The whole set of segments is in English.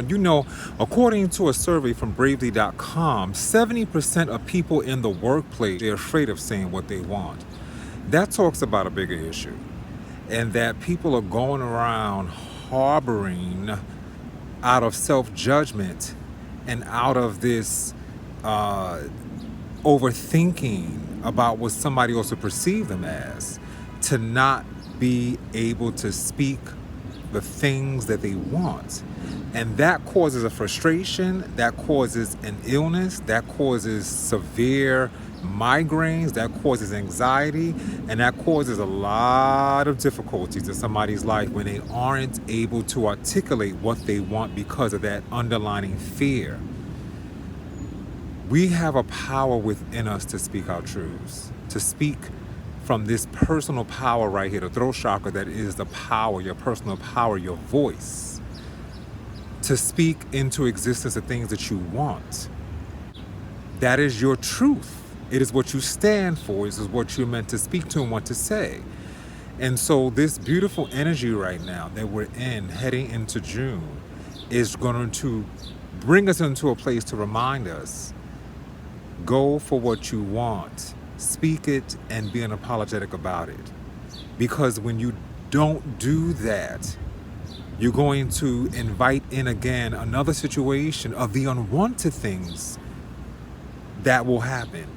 You know, according to a survey from Bravely.com, 70% of people in the workplace, they're afraid of saying what they want. That talks about a bigger issue, and that people are going around harboring out of self-judgment and out of this overthinking about what somebody else will perceive them as, to not be able to speak the things that they want. And that causes a frustration, that causes an illness, that causes severe migraines, that causes anxiety, and that causes a lot of difficulties in somebody's life when they aren't able to articulate what they want because of that underlying fear. We have a power within us to speak our truths, to speak from this personal power right here, the throat chakra, that is the power, your personal power, your voice, to speak into existence the things that you want. That is your truth. It is what you stand for. It is what you're meant to speak to and want to say. And so this beautiful energy right now that we're in, heading into June, is going to bring us into a place to remind us, go for what you want. Speak it and be unapologetic about it. Because when you don't do that, you're going to invite in again another situation of the unwanted things that will happen.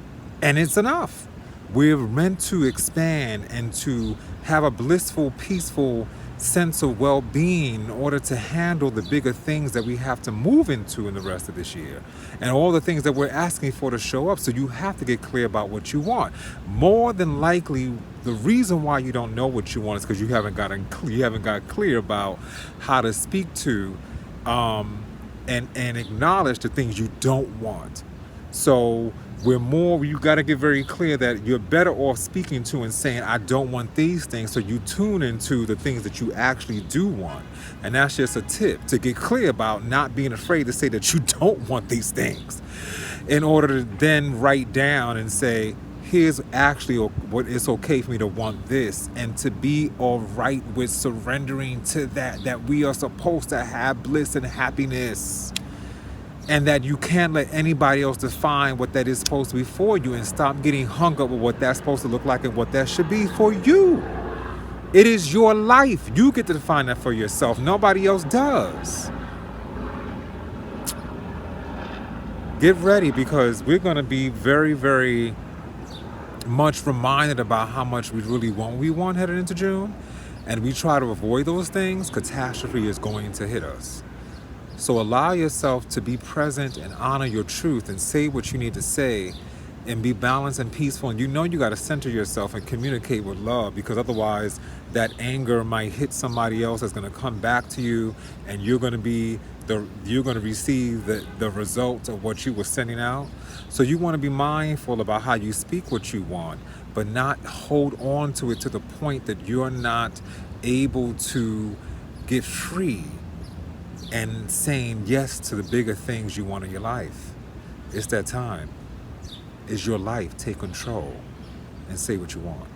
And it's enough. We're meant to expand and to have a blissful, peaceful sense of well-being in order to handle the bigger things that we have to move into in the rest of this year, and all the things that we're asking for to show up. So you have to get clear about what you want. More than likely, the reason why you don't know what you want is because you haven't got clear about how to speak to and acknowledge the things you don't want. So you got to get very clear that you're better off speaking to and saying, I don't want these things, so you tune into the things that you actually do want. And that's just a tip, to get clear about not being afraid to say that you don't want these things, in order to then write down and say, here's actually what it's okay for me to want this, and to be all right with surrendering to that we are supposed to have bliss and happiness. And that you can't let anybody else define what that is supposed to be for you, and stop getting hung up with what that's supposed to look like and what that should be for you. It is your life. You get to define that for yourself. Nobody else does. Get ready, because we're going to be very, very much reminded about how much we really want headed into June. And we try to avoid those things, catastrophe is going to hit us. So allow yourself to be present and honor your truth and say what you need to say and be balanced and peaceful. And you got to center yourself and communicate with love, because otherwise that anger might hit somebody else that's going to come back to you, and you're going to receive the result of what you were sending out. So you want to be mindful about how you speak what you want, but not hold on to it to the point that you're not able to get free and saying yes to the bigger things you want in your life. It's that time. It's your life. Take control and say what you want.